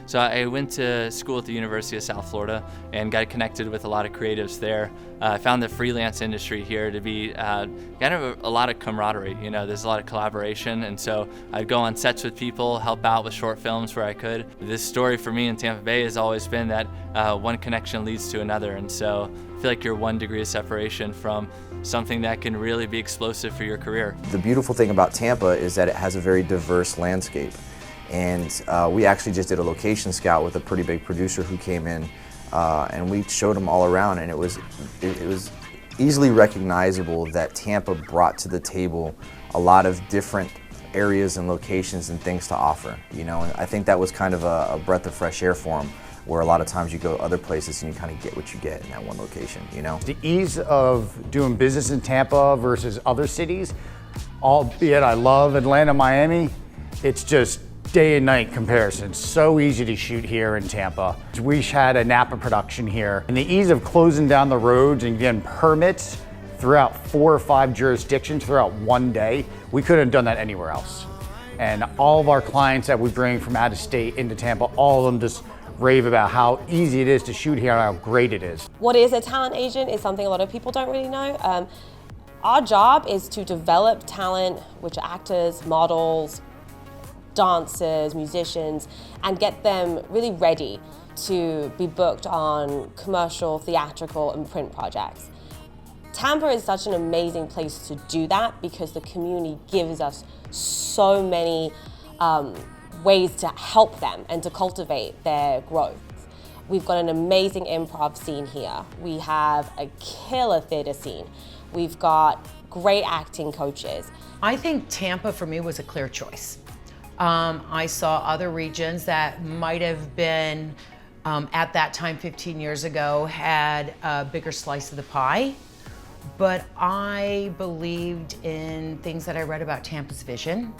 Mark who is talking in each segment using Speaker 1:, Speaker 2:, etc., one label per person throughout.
Speaker 1: So I went to school at the University of South Florida and got connected with a lot of creatives there. I found the freelance industry here to be kind of a lot of camaraderie. You know, there's a lot of collaboration, and so I'd go on sets with people, help out with short films where I could. This story for me in Tampa Bay has always been that one connection leads to another, and so I feel like you're 1 degree of separation from something that can really be explosive for your career.
Speaker 2: The beautiful thing about Tampa is that it has a very diverse landscape. And we actually just did a location scout with a pretty big producer who came in, and we showed him all around, and it was easily recognizable that Tampa brought to the table a lot of different areas and locations and things to offer, you know, and I think that was kind of a breath of fresh air for him, where a lot of times you go other places and you kind of get what you get in that one location, you know.
Speaker 3: The ease of doing business in Tampa versus other cities, albeit I love Atlanta, Miami, it's just day and night comparison. So easy to shoot here in Tampa. We had a Napa production here, and the ease of closing down the roads and getting permits throughout 4 or 5 jurisdictions throughout one day, we couldn't have done that anywhere else. And all of our clients that we bring from out of state into Tampa, all of them just rave about how easy it is to shoot here and how great it is.
Speaker 4: What is a talent agent is something a lot of people don't really know. Our job is to develop talent, which are actors, models, dancers, musicians, and get them really ready to be booked on commercial, theatrical, and print projects. Tampa is such an amazing place to do that because the community gives us so many ways to help them and to cultivate their growth. We've got an amazing improv scene here. We have a killer theater scene. We've got great acting coaches.
Speaker 5: I think Tampa for me was a clear choice. I saw other regions that might have been, at that time 15 years ago, had a bigger slice of the pie. But I believed in things that I read about Tampa's vision.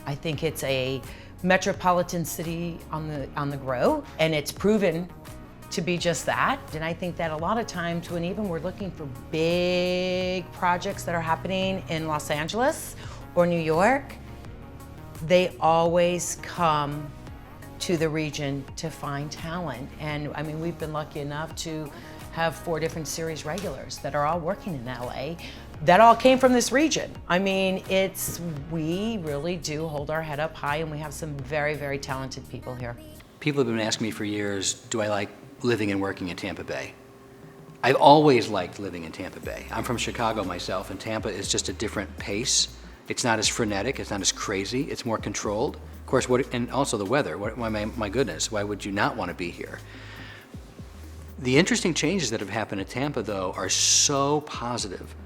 Speaker 5: I think it's a metropolitan city on the grow, and it's proven to be just that. And I think that a lot of times when even we're looking for big projects that are happening in Los Angeles or New York, they always come to the region to find talent. And I mean, we've been lucky enough to have 4 different series regulars that are all working in LA. That all came from this region. I mean, we really do hold our head up high, and we have some very, very talented people here.
Speaker 6: People have been asking me for years, do I like living and working in Tampa Bay? I've always liked living in Tampa Bay. I'm from Chicago myself, and Tampa is just a different pace. It's not as frenetic, it's not as crazy, it's more controlled. Of course, and also the weather. My goodness, why would you not want to be here? The interesting changes that have happened in Tampa, though, are so positive.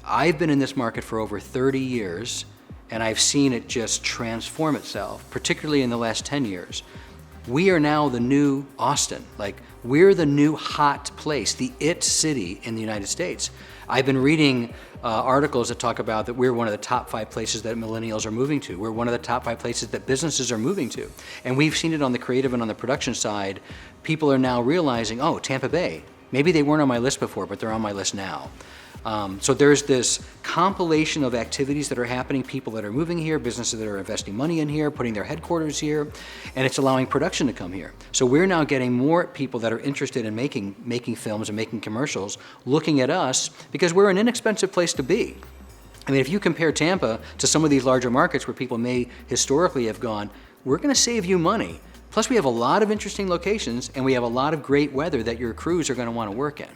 Speaker 6: I've been in this market for over 30 years, and I've seen it just transform itself, particularly in the last 10 years. We are now the new Austin. Like, we're the new hot place, the it city in the United States. I've been reading articles that talk about that we're one of the top 5 places that millennials are moving to. We're one of the top 5 places that businesses are moving to. And we've seen it on the creative and on the production side. People are now realizing, oh, Tampa Bay. Maybe they weren't on my list before, but they're on my list now. So there's this compilation of activities that are happening, people that are moving here, businesses that are investing money in here, putting their headquarters here, and it's allowing production to come here. So we're now getting more people that are interested in making films and making commercials, looking at us, because we're an inexpensive place to be. I mean, if you compare Tampa to some of these larger markets where people may historically have gone, we're gonna save you money. Plus we have a lot of interesting locations, and we have a lot of great weather that your crews are gonna wanna work in.